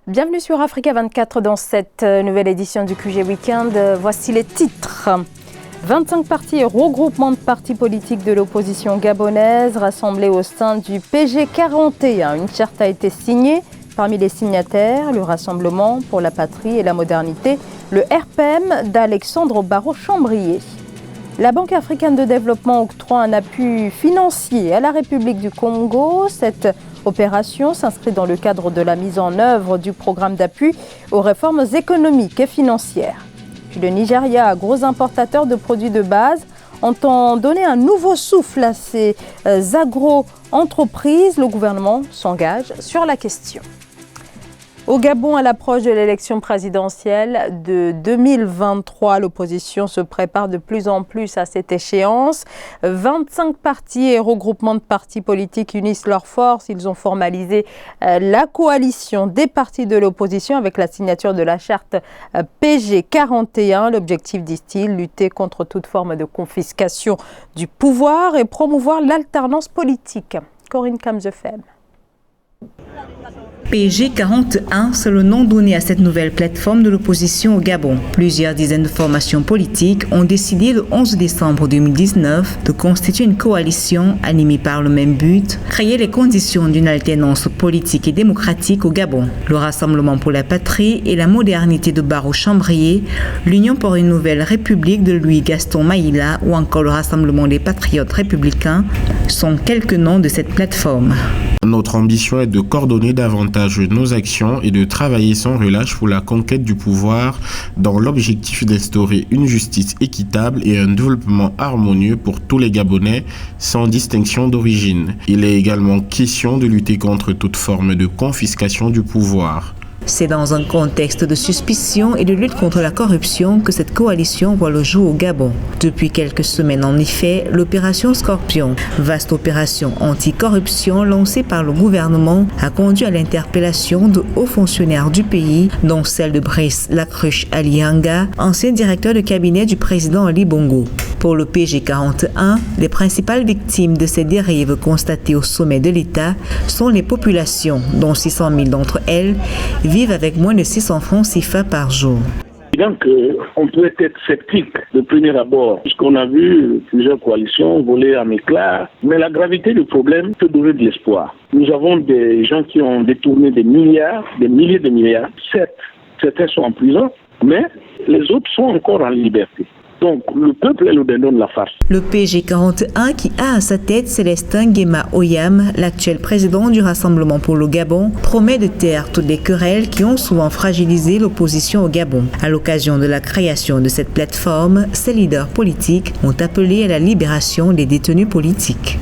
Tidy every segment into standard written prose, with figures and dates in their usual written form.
Bienvenue sur Africa 24 dans cette nouvelle édition du QG Weekend. Voici les titres. 25 partis et regroupements de partis politiques de l'opposition gabonaise rassemblés au sein du PG 41. Une charte a été signée. Parmi les signataires, le Rassemblement pour la patrie et la modernité, le RPM d'Alexandre Barraud-Chambrier. La Banque africaine de développement octroie un appui financier à la République du Congo. Cette opération s'inscrit dans le cadre de la mise en œuvre du programme d'appui aux réformes économiques et financières. Puis le Nigeria, gros importateur de produits de base, entend donner un nouveau souffle à ses agro-entreprises. Le gouvernement s'engage sur la question. Au Gabon, à l'approche de l'élection présidentielle de 2023, l'opposition se prépare de plus en plus à cette échéance. 25 partis et regroupements de partis politiques unissent leurs forces. Ils ont formalisé la coalition des partis de l'opposition avec la signature de la charte PG 41. L'objectif, disent-ils, lutter contre toute forme de confiscation du pouvoir et promouvoir l'alternance politique. Corinne Kamzefem. PG 41, c'est le nom donné à cette nouvelle plateforme de l'opposition au Gabon. Plusieurs dizaines de formations politiques ont décidé le 11 décembre 2019 de constituer une coalition animée par le même but, créer les conditions d'une alternance politique et démocratique au Gabon. Le Rassemblement pour la patrie et la modernité de Barraud-Chambrier, l'Union pour une nouvelle république de Louis-Gaston Maïla ou encore le Rassemblement des patriotes républicains sont quelques noms de cette plateforme. Notre ambition est de coordonner davantage nos actions et de travailler sans relâche pour la conquête du pouvoir dans l'objectif d'instaurer une justice équitable et un développement harmonieux pour tous les Gabonais sans distinction d'origine. Il est également question de lutter contre toute forme de confiscation du pouvoir. C'est dans un contexte de suspicion et de lutte contre la corruption que cette coalition voit le jour au Gabon. Depuis quelques semaines en effet, l'opération Scorpion, vaste opération anti-corruption lancée par le gouvernement, a conduit à l'interpellation de hauts fonctionnaires du pays, dont celle de Brice Lacruche Alianga, ancien directeur de cabinet du président Ali Bongo. Pour le PG 41, les principales victimes de ces dérives constatées au sommet de l'État sont les populations, dont 600 000 d'entre elles vivent avec moins de 600 francs CFA par jour. Donc, on peut être sceptique de premier abord, puisqu'on a vu plusieurs coalitions voler en éclats, mais la gravité du problème peut donner de l'espoir. Nous avons des gens qui ont détourné des milliards, des milliers de milliards. Certes, certains sont en prison, mais les autres sont encore en liberté. Donc, le peuple est le dindon de la farce. Le PG 41 qui a à sa tête Célestin Nguema Oyam, l'actuel président du Rassemblement pour le Gabon, promet de taire toutes les querelles qui ont souvent fragilisé l'opposition au Gabon. À l'occasion de la création de cette plateforme, ses leaders politiques ont appelé à la libération des détenus politiques.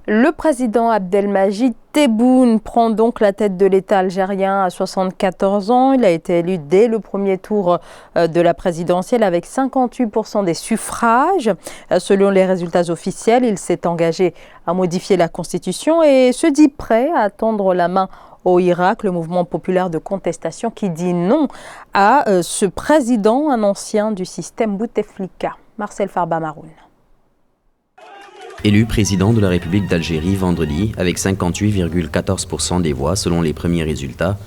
Le président Abdelmadjid Tebboune prend donc la tête de l'État algérien à 74 ans. Il a été élu dès le premier tour de la présidentielle avec 58% des suffrages. Selon les résultats officiels, il s'est engagé à modifier la Constitution et se dit prêt à tendre la main au Irak, le mouvement populaire de contestation qui dit non à ce président, un ancien du système Bouteflika. Marcel Farba-Maroun. Élu président de la République d'Algérie vendredi avec 58,14% des voix selon les premiers résultats,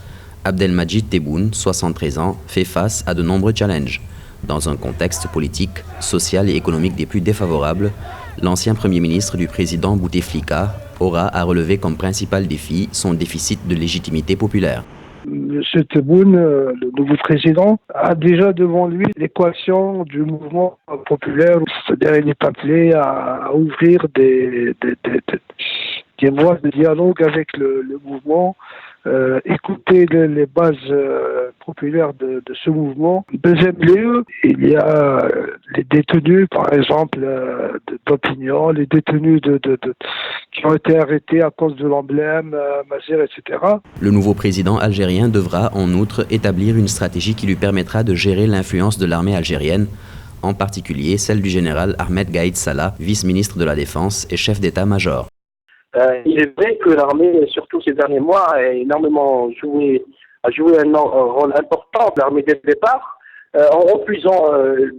Abdelmadjid Tebboune, 73 ans, fait face à de nombreux challenges. Dans un contexte politique, social et économique des plus défavorables, l'ancien Premier ministre du président Bouteflika aura à relever comme principal défi son déficit de légitimité populaire. M. Tebboune, le nouveau président, a déjà devant lui l'équation du mouvement populaire, c'est-à-dire il est appelé à ouvrir des voies de dialogue avec le mouvement, écouter les bases populaires de ce mouvement. Deuxième lieu, il y a les détenus, par exemple, d'opinion, les détenus qui ont été arrêtés à cause de l'emblème, Mazir, etc. Le nouveau président algérien devra en outre établir une stratégie qui lui permettra de gérer l'influence de l'armée algérienne, en particulier celle du général Ahmed Gaïd Salah, vice-ministre de la Défense et chef d'état-major. Il est vrai que l'armée, surtout ces derniers mois, a énormément joué un rôle important, l'armée dès le départ, en refusant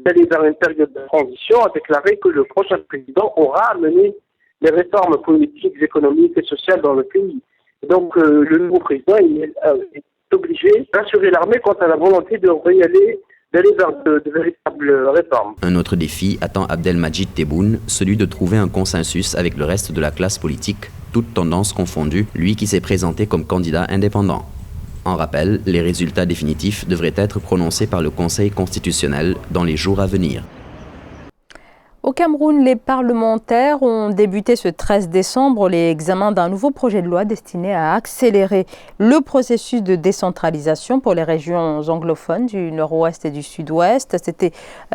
d'aller vers une période de transition, a déclaré que le prochain président aura mené les réformes politiques, économiques et sociales dans le pays. Donc le nouveau président est obligé d'assurer l'armée quant à la volonté d'aller vers de véritables réformes. Un autre défi attend Abdelmadjid Tebboune, celui de trouver un consensus avec le reste de la classe politique, toutes tendances confondues, lui qui s'est présenté comme candidat indépendant. En rappel, les résultats définitifs devraient être prononcés par le Conseil constitutionnel dans les jours à venir. Au Cameroun, les parlementaires ont débuté ce 13 décembre l'examen d'un nouveau projet de loi destiné à accélérer le processus de décentralisation pour les régions anglophones du Nord-Ouest et du Sud-Ouest. C'était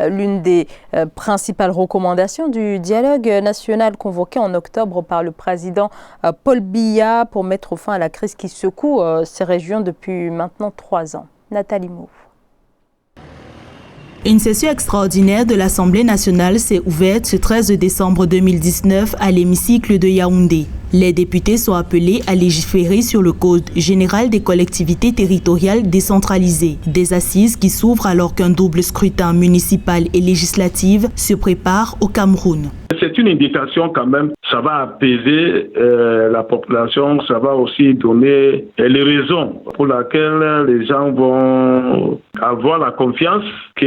l'une des principales recommandations du dialogue national convoqué en octobre par le président Paul Biya pour mettre fin à la crise qui secoue ces régions depuis maintenant 3 ans. Nathalie Mauve. Une session extraordinaire de l'Assemblée nationale s'est ouverte ce 13 décembre 2019 à l'hémicycle de Yaoundé. Les députés sont appelés à légiférer sur le Code général des collectivités territoriales décentralisées. Des assises qui s'ouvrent alors qu'un double scrutin municipal et législatif se prépare au Cameroun. C'est une indication quand même, ça va apaiser la population, ça va aussi donner les raisons pour lesquelles les gens vont avoir la confiance que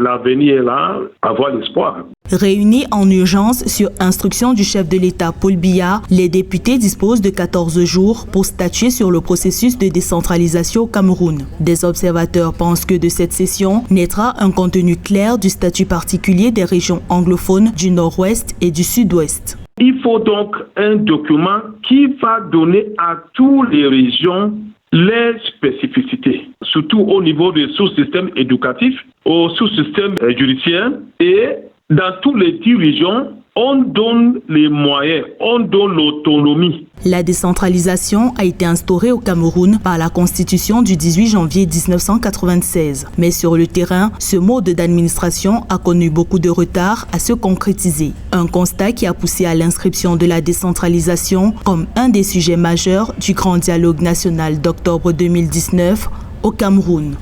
l'avenir est là, avoir l'espoir. Réunis en urgence sur instruction du chef de l'État Paul Biya, les députés disposent de 14 jours pour statuer sur le processus de décentralisation au Cameroun. Des observateurs pensent que de cette session naîtra un contenu clair du statut particulier des régions anglophones du Nord-Ouest et du Sud-Ouest. Il faut donc un document qui va donner à toutes les régions les spécificités, surtout au niveau des sous-systèmes éducatifs, au sous-système judiciaire et dans toutes les 10 régions, on donne les moyens, on donne l'autonomie. La décentralisation a été instaurée au Cameroun par la Constitution du 18 janvier 1996. Mais sur le terrain, ce mode d'administration a connu beaucoup de retard à se concrétiser. Un constat qui a poussé à l'inscription de la décentralisation comme un des sujets majeurs du grand dialogue national d'octobre 2019 au Cameroun.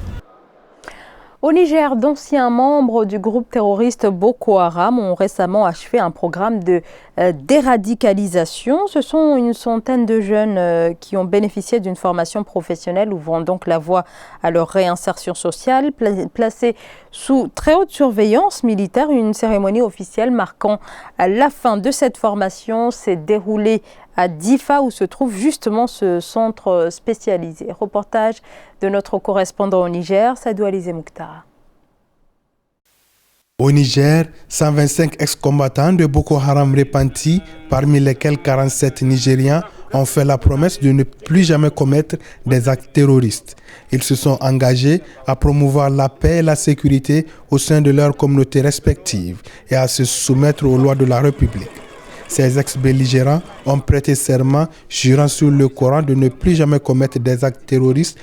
Au Niger, d'anciens membres du groupe terroriste Boko Haram ont récemment achevé un programme de déradicalisation. Ce sont une centaine de jeunes qui ont bénéficié d'une formation professionnelle ouvrant donc la voie à leur réinsertion sociale. Placés sous très haute surveillance militaire, une cérémonie officielle marquant la fin de cette formation s'est déroulée à Difa où se trouve justement ce centre spécialisé. Reportage de notre correspondant au Niger, Sadou Alizé Moukhtar. Au Niger, 125 ex-combattants de Boko Haram repentis, parmi lesquels 47 Nigériens, ont fait la promesse de ne plus jamais commettre des actes terroristes. Ils se sont engagés à promouvoir la paix et la sécurité au sein de leurs communautés respectives et à se soumettre aux lois de la République. Ces ex-belligérants ont prêté serment, jurant sur le Coran de ne plus jamais commettre des actes terroristes.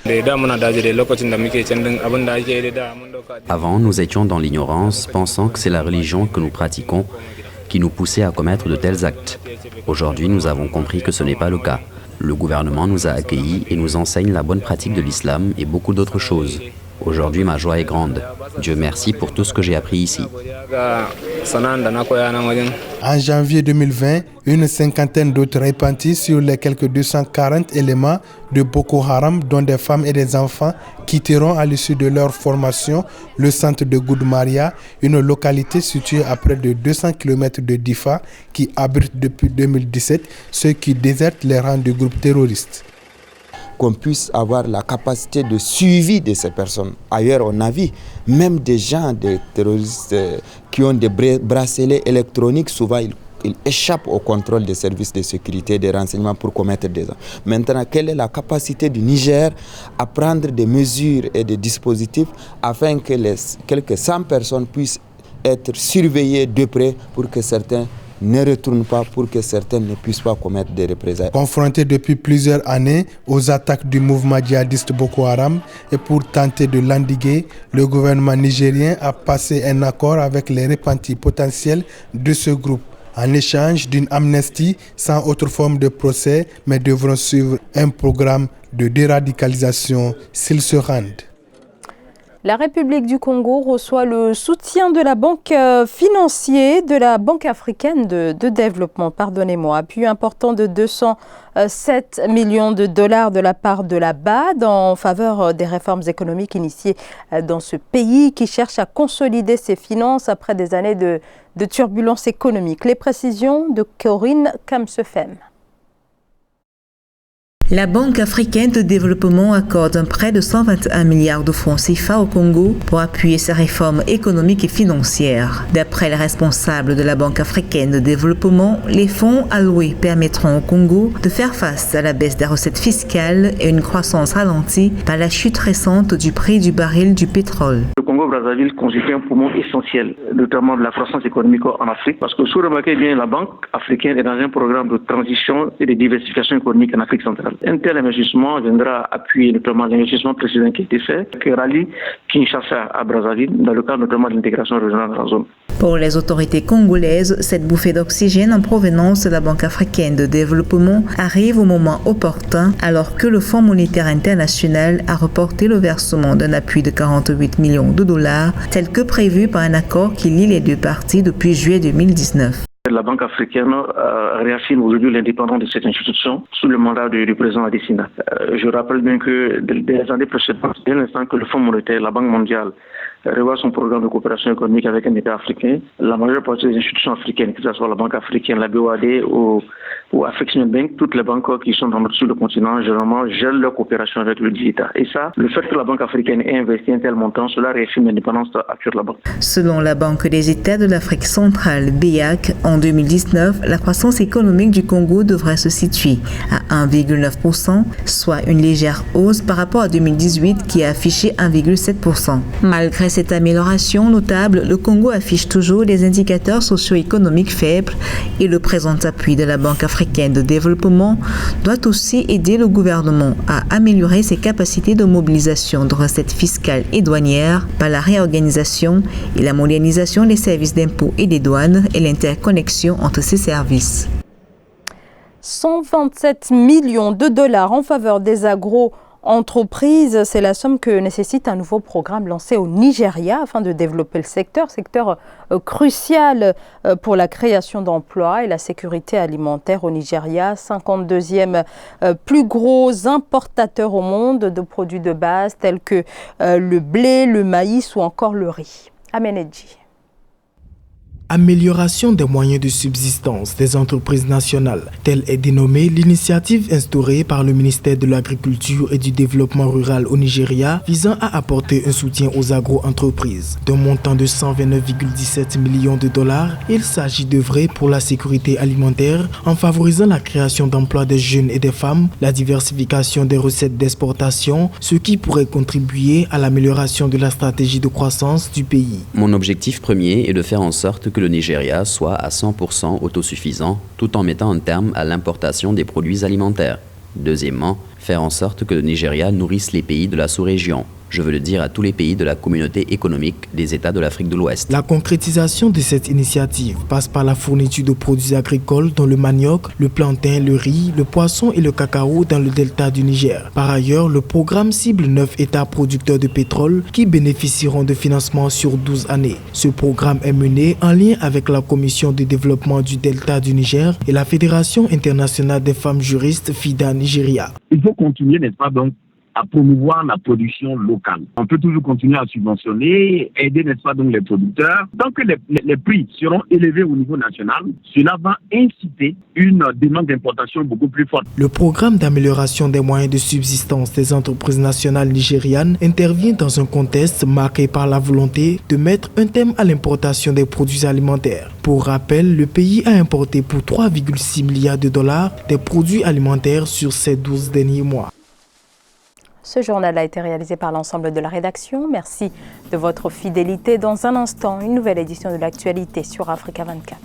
Avant, nous étions dans l'ignorance, pensant que c'est la religion que nous pratiquons qui nous poussait à commettre de tels actes. Aujourd'hui, nous avons compris que ce n'est pas le cas. Le gouvernement nous a accueillis et nous enseigne la bonne pratique de l'islam et beaucoup d'autres choses. Aujourd'hui, ma joie est grande. Dieu merci pour tout ce que j'ai appris ici. En janvier 2020, une cinquantaine d'autres repentis sur les quelques 240 éléments de Boko Haram, dont des femmes et des enfants, quitteront à l'issue de leur formation le centre de Goudmaria, une localité située à près de 200 km de Difa, qui abrite depuis 2017 ceux qui désertent les rangs du groupe terroriste. Qu'on puisse avoir la capacité de suivi de ces personnes. Ailleurs, on a vu même des gens, des terroristes qui ont des bracelets électroniques, souvent ils échappent au contrôle des services de sécurité, des renseignements pour commettre des actes. Maintenant, quelle est la capacité du Niger à prendre des mesures et des dispositifs afin que les quelques 100 personnes puissent être surveillées de près pour que certains ne retournent pas, pour que certains ne puissent pas commettre des représailles. Confrontés depuis plusieurs années aux attaques du mouvement djihadiste Boko Haram et pour tenter de l'endiguer, le gouvernement nigérien a passé un accord avec les repentis potentiels de ce groupe en échange d'une amnistie sans autre forme de procès, mais devront suivre un programme de déradicalisation s'ils se rendent. La République du Congo reçoit le soutien de la banque financière de la Banque africaine de développement, appui important de 200 7 millions de dollars de la part de la BAD en faveur des réformes économiques initiées dans ce pays qui cherche à consolider ses finances après des années de turbulences économiques. Les précisions de Corinne Kamsefem. La Banque africaine de développement accorde un prêt de 121 milliards de francs CFA au Congo pour appuyer ses réformes économiques et financières. D'après les responsables de la Banque africaine de développement, les fonds alloués permettront au Congo de faire face à la baisse des recettes fiscales et une croissance ralentie par la chute récente du prix du baril du pétrole. Le Congo-Brazzaville constitue un poumon essentiel, notamment de la croissance économique en Afrique, parce que si vous remarquez bien, la Banque africaine est dans un programme de transition et de diversification économique en Afrique centrale. Un tel investissement viendra appuyer notamment l'investissement précédent qui a été fait, qui rallie Kinshasa à Brazzaville, dans le cadre notamment de l'intégration régionale dans la zone. Pour les autorités congolaises, cette bouffée d'oxygène en provenance de la Banque africaine de développement arrive au moment opportun, alors que le Fonds monétaire international a reporté le versement d'un appui de 48 millions de dollars, tel que prévu par un accord qui lie les deux parties depuis juillet 2019. La Banque africaine réaffirme aujourd'hui l'indépendance de cette institution sous le mandat du président Adesina. Je rappelle bien que dès les années précédentes, dès l'instant que le Fonds monétaire, la Banque mondiale, revoit son programme de coopération économique avec un État africain, la majeure partie des institutions africaines, que ce soit la Banque africaine, la BOAD ou Afreximbank Bank, toutes les banques qui sont sur le continent, généralement, gèrent leur coopération avec le dit État. Et ça, le fait que la Banque africaine ait investi un tel montant, cela réaffirme l'indépendance actuelle de la banque. Selon la Banque des États de l'Afrique centrale, BEAC, en 2019, la croissance économique du Congo devrait se situer à 1,9%, soit une légère hausse par rapport à 2018 qui a affiché 1,7%. Malgré cette amélioration notable, le Congo affiche toujours des indicateurs socio-économiques faibles et le présent appui de la Banque africaine de développement doit aussi aider le gouvernement à améliorer ses capacités de mobilisation de recettes fiscales et douanières par la réorganisation et la modernisation des services d'impôts et des douanes et l'interconnexion entre ces services. 127 millions de dollars en faveur des agro-entreprises, c'est la somme que nécessite un nouveau programme lancé au Nigeria afin de développer le secteur crucial pour la création d'emplois et la sécurité alimentaire au Nigeria, 52e plus gros importateur au monde de produits de base tels que le blé, le maïs ou encore le riz. Amenedji. Amélioration des moyens de subsistance des entreprises nationales. Telle est dénommée l'initiative instaurée par le ministère de l'Agriculture et du Développement rural au Nigeria visant à apporter un soutien aux agro-entreprises. D'un montant de 129,17 millions de dollars, il s'agit d'œuvrer pour la sécurité alimentaire en favorisant la création d'emplois des jeunes et des femmes, la diversification des recettes d'exportation, ce qui pourrait contribuer à l'amélioration de la stratégie de croissance du pays. Mon objectif premier est de faire en sorte que le Nigeria soit à 100% autosuffisant tout en mettant un terme à l'importation des produits alimentaires. Deuxièmement, faire en sorte que le Nigeria nourrisse les pays de la sous-région. Je veux le dire à tous les pays de la communauté économique des États de l'Afrique de l'Ouest. La concrétisation de cette initiative passe par la fourniture de produits agricoles dont le manioc, le plantain, le riz, le poisson et le cacao dans le delta du Niger. Par ailleurs, le programme cible 9 États producteurs de pétrole qui bénéficieront de financement sur 12 années. Ce programme est mené en lien avec la Commission de développement du delta du Niger et la Fédération internationale des femmes juristes FIDA Nigeria. Il faut continuer, n'est-ce pas, donc, à promouvoir la production locale. On peut toujours continuer à subventionner, aider, n'est-ce pas, donc les producteurs. Tant que les prix seront élevés au niveau national, cela va inciter une demande d'importation beaucoup plus forte. Le programme d'amélioration des moyens de subsistance des entreprises nationales nigérianes intervient dans un contexte marqué par la volonté de mettre un terme à l'importation des produits alimentaires. Pour rappel, le pays a importé pour 3,6 milliards de dollars des produits alimentaires sur ces 12 derniers mois. Ce journal a été réalisé par l'ensemble de la rédaction. Merci de votre fidélité. Dans un instant, une nouvelle édition de l'actualité sur Africa 24.